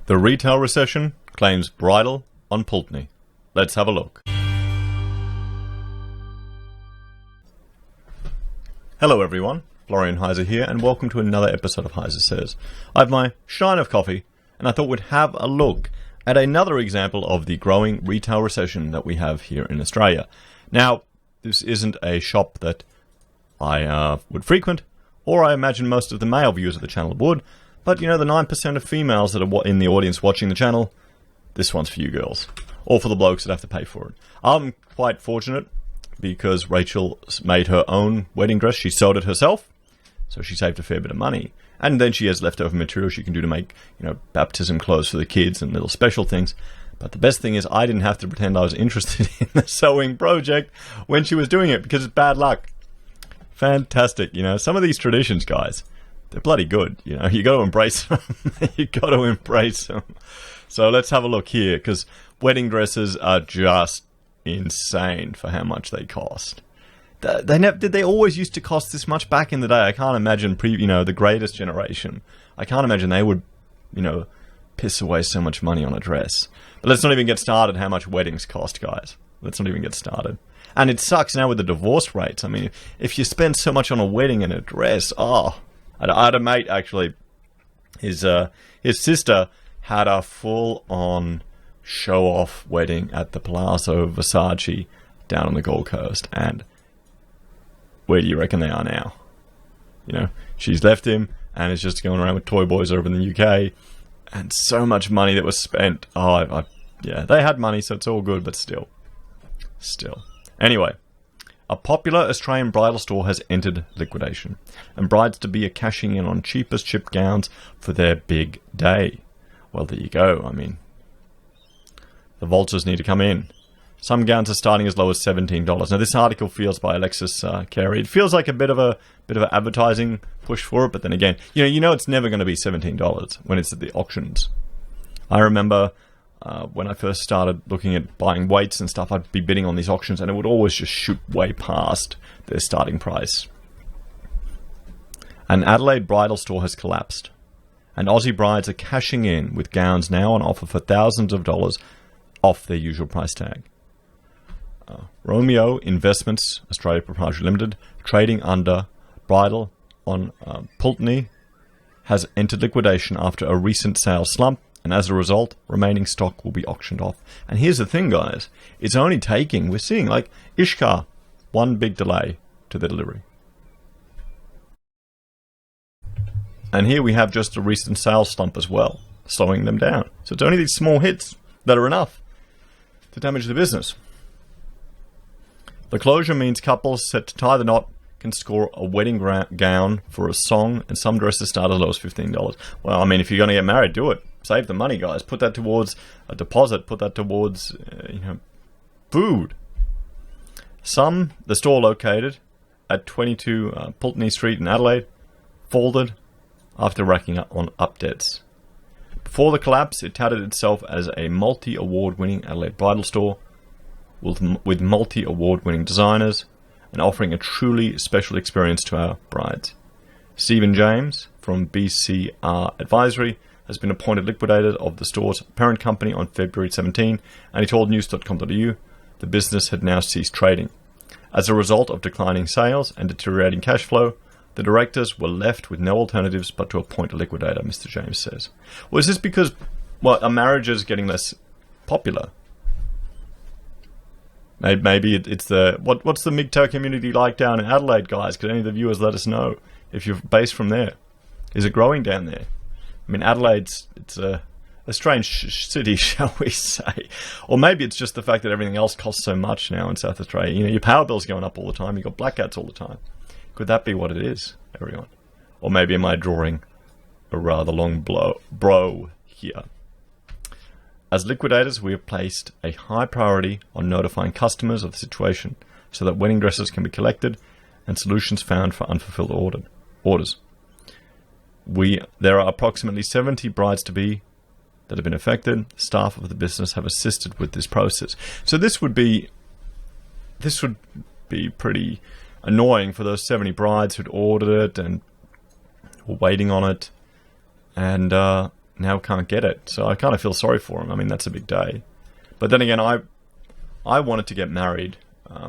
The retail recession claims Bridal on Pulteney. Let's have a look. Hello everyone, Florian Heise here, and welcome to another episode of HeiseSays. I have my shine of coffee, and I thought we'd have a look at another example of the growing retail recession that we have here in Australia. Now, this isn't a shop that I would frequent, or I imagine most of the male viewers of the channel would, but you know, the 9% of females that are in the audience watching the channel, this one's for you girls. Or for the blokes that have to pay for it. I'm quite fortunate because Rachel made her own wedding dress. She sewed it herself, so she saved a fair bit of money. And then she has leftover material she can do to make, you know, baptism clothes for the kids and little special things. But the best thing is I didn't have to pretend I was interested in the sewing project when she was doing it, because it's bad luck. Fantastic. You know, some of these traditions, guys, they're bloody good. You know, you got to embrace them. You got to embrace them. So let's have a look here, because wedding dresses are just insane for how much they cost. Did they always used to cost this much back in the day? I can't imagine the greatest generation. I can't imagine they would, piss away so much money on a dress. But let's not even get started how much weddings cost, guys. Let's not even get started. And it sucks now with the divorce rates. I mean, if you spend so much on a wedding and a dress, I had a mate, actually, his sister had a full-on show-off wedding at the Palazzo Versace down on the Gold Coast, and where do you reckon they are now? You know, she's left him and is just going around with toy boys over in the UK, and so much money that was spent. Yeah, they had money, so it's all good, but still. Anyway. A popular Australian bridal store has entered liquidation, and brides-to-be are cashing in on cheapest chip gowns for their big day. Well, there you go. I mean, the vultures need to come in. Some gowns are starting as low as $17. Now, this article feels by Alexis Carey. It feels like a bit of an advertising push for it, but then again, you know it's never going to be $17 when it's at the auctions. I remember when I first started looking at buying weights and stuff, I'd be bidding on these auctions, and it would always just shoot way past their starting price. An Adelaide bridal store has collapsed, and Aussie brides are cashing in with gowns now on offer for thousands of dollars off their usual price tag. Romeo Investments Australia Proprietary Limited, trading under Bridal on Pulteney, has entered liquidation after a recent sales slump, and as a result, remaining stock will be auctioned off. And here's the thing, guys. It's only taking, we're seeing, like, Ishkar, one big delay to the delivery. And here we have just a recent sales slump as well, slowing them down. So it's only these small hits that are enough to damage the business. The closure means couples set to tie the knot can score a wedding gown for a song, and some dresses start as low as $15. Well, I mean, if you're going to get married, do it. Save the money, guys. Put that towards a deposit. Put that towards, food. The store located at 22 Pulteney Street in Adelaide, folded after racking up on up debts. Before the collapse, it touted itself as a multi-award-winning Adelaide bridal store with multi-award-winning designers and offering a truly special experience to our brides. Stephen James from BCR Advisory has been appointed liquidator of the store's parent company on February 17, and he told news.com.au the business had now ceased trading. As a result of declining sales and deteriorating cash flow, the directors were left with no alternatives but to appoint a liquidator, Mr. James says. Well, is this because, a marriage is getting less popular? Maybe it's the... What's the MGTOW community like down in Adelaide, guys? Could any of the viewers let us know if you're based from there? Is it growing down there? I mean, Adelaide's... It's a strange city, shall we say. Or maybe it's just the fact that everything else costs so much now in South Australia. Your power bill's going up all the time. You've got blackouts all the time. Could that be what it is, everyone? Or maybe am I drawing a rather long bro here? As liquidators, we have placed a high priority on notifying customers of the situation so that wedding dresses can be collected and solutions found for unfulfilled orders. There are approximately 70 brides-to-be that have been affected. Staff of the business have assisted with this process. So this would be pretty annoying for those 70 brides who'd ordered it and were waiting on it. And now can't get it. So I kind of feel sorry for him. I mean, that's a big day. But then again, I wanted to get married.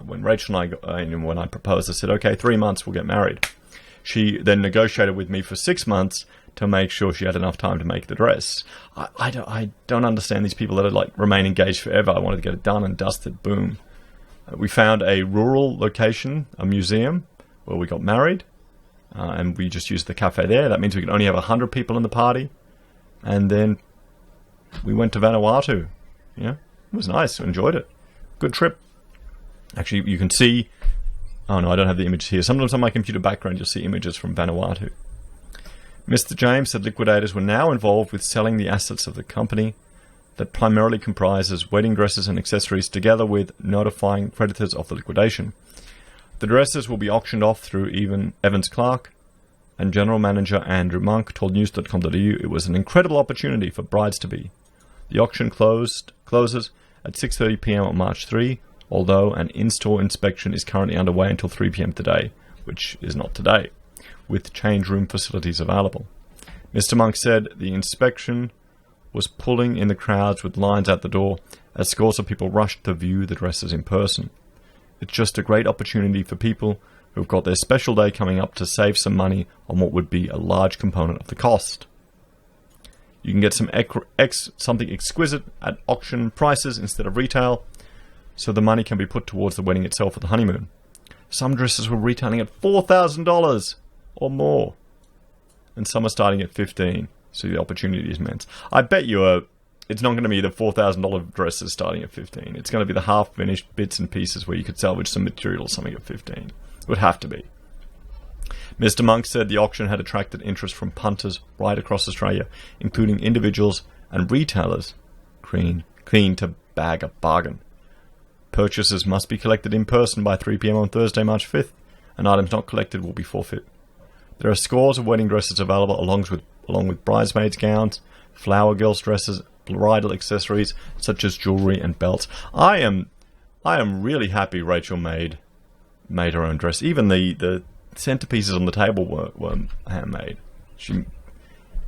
When Rachel and when I proposed, I said, okay, 3 months, we'll get married. She then negotiated with me for 6 months to make sure she had enough time to make the dress. I don't understand these people that are like remain engaged forever. I wanted to get it done and dusted. Boom. We found a rural location, a museum, where we got married. And we just used the cafe there. That means we could only have 100 people in the party. And then we went to Vanuatu. Yeah, it was nice. I enjoyed it. Good trip. Actually, you can see... Oh, no, I don't have the image here. Sometimes on my computer background, you'll see images from Vanuatu. Mr. James said liquidators were now involved with selling the assets of the company that primarily comprises wedding dresses and accessories, together with notifying creditors of the liquidation. The dresses will be auctioned off through Evans Clark, and General Manager Andrew Monk told news.com.au it was an incredible opportunity for brides-to-be. The auction closes at 6:30 p.m. on March 3, although an in-store inspection is currently underway until 3 p.m. today, which is not today, with change room facilities available. Mr. Monk said the inspection was pulling in the crowds with lines at the door as scores of people rushed to view the dresses in person. It's just a great opportunity for people who've got their special day coming up to save some money on what would be a large component of the cost. You can get something exquisite at auction prices instead of retail, so the money can be put towards the wedding itself or the honeymoon. Some dresses were retailing at $4,000 or more, and some are starting at $15,000, so the opportunity is immense. I bet you it's not going to be the $4,000 dresses starting at $15,000. It's going to be the half-finished bits and pieces where you could salvage some material or something at $15,000. It would have to be. Mr. Monk said the auction had attracted interest from punters right across Australia, including individuals and retailers keen to bag a bargain. Purchases must be collected in person by 3 p.m. on Thursday, March 5th, and items not collected will be forfeit. There are scores of wedding dresses available along with bridesmaids' gowns, flower girls' dresses, bridal accessories such as jewelry and belts. I am really happy Rachel made her own dress. Even the centerpieces on the table were handmade.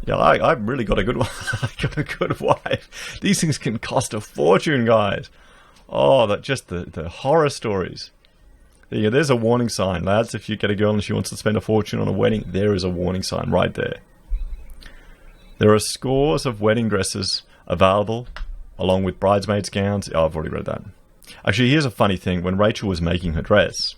I really got a good one. I got a good wife. These things can cost a fortune, guys. Oh, the horror stories. There's a warning sign, lads. If you get a girl and she wants to spend a fortune on a wedding, there is a warning sign right there. There are scores of wedding dresses available, along with bridesmaids' gowns. Oh, I've already read that. Actually, here's a funny thing. When Rachel was making her dress,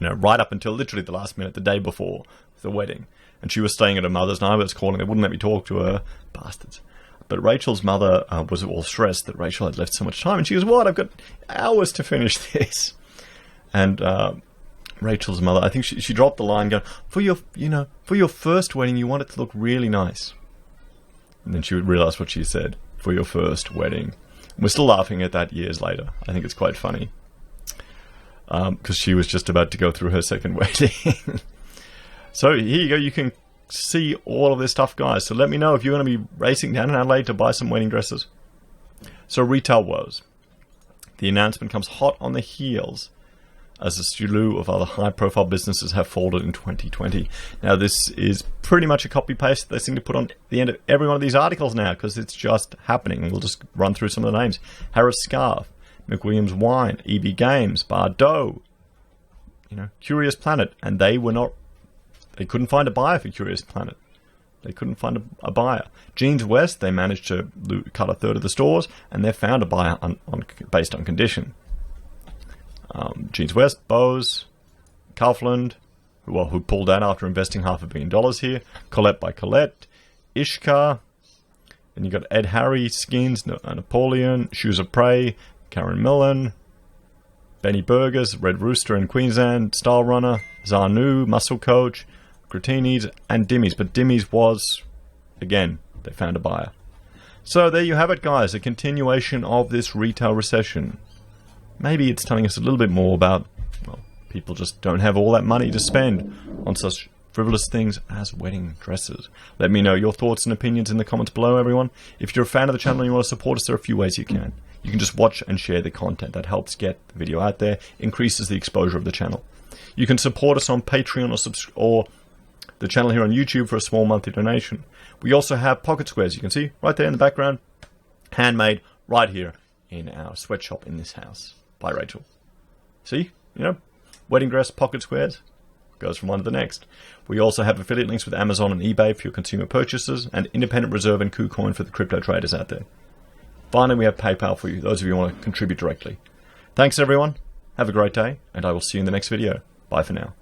right up until literally the last minute, the day before the wedding, and she was staying at her mother's, and I was calling. They wouldn't let me talk to her. Bastards. But Rachel's mother was all stressed that Rachel had left so much time, and she goes, "What? I've got hours to finish this." And Rachel's mother, I think she dropped the line, going, for your first wedding, you want it to look really nice. And then she would realize what she said, for your first wedding. And we're still laughing at that years later. I think it's quite funny. Because she was just about to go through her second wedding. So here you go. You can see all of this stuff, guys. So let me know if you're going to be racing down in Adelaide to buy some wedding dresses. So retail woes. The announcement comes hot on the heels as a slew of other high-profile businesses have folded in 2020. Now, this is pretty much a copy-paste they seem to put on the end of every one of these articles now, because it's just happening. We'll just run through some of the names. Harris Scarf, McWilliams Wine, EB Games, Bardot, Curious Planet, and they couldn't find a buyer for Curious Planet. They couldn't find a buyer. Jeans West, they managed to cut a third of the stores, and they found a buyer based on condition. Jeans West, Bose, Kaufland, who pulled out after investing $500 million here. Colette by Colette, Ishka. Then you got Ed Harry, Skins, Napoleon, Shoes of Prey, Karen Millen, Benny Burgers, Red Rooster in Queensland, Style Runner, Zanu, Muscle Coach, Gratini's, and Dimmies. But Dimmies was, again, they found a buyer. So there you have it, guys. A continuation of this retail recession. Maybe it's telling us a little bit more about, people just don't have all that money to spend on such frivolous things as wedding dresses. Let me know your thoughts and opinions in the comments below, everyone. If you're a fan of the channel and you want to support us, there are a few ways you can. You can just watch and share the content. That helps get the video out there, increases the exposure of the channel. You can support us on Patreon or the channel here on YouTube for a small monthly donation. We also have pocket squares, you can see right there in the background, handmade right here in our sweatshop in this house by Rachel. See, wedding dress pocket squares, goes from one to the next. We also have affiliate links with Amazon and eBay for your consumer purchases, and independent reserve and Kucoin for the crypto traders out there. Finally, we have PayPal for you, those of you who want to contribute directly. Thanks everyone, have a great day, and I will see you in the next video. Bye for now.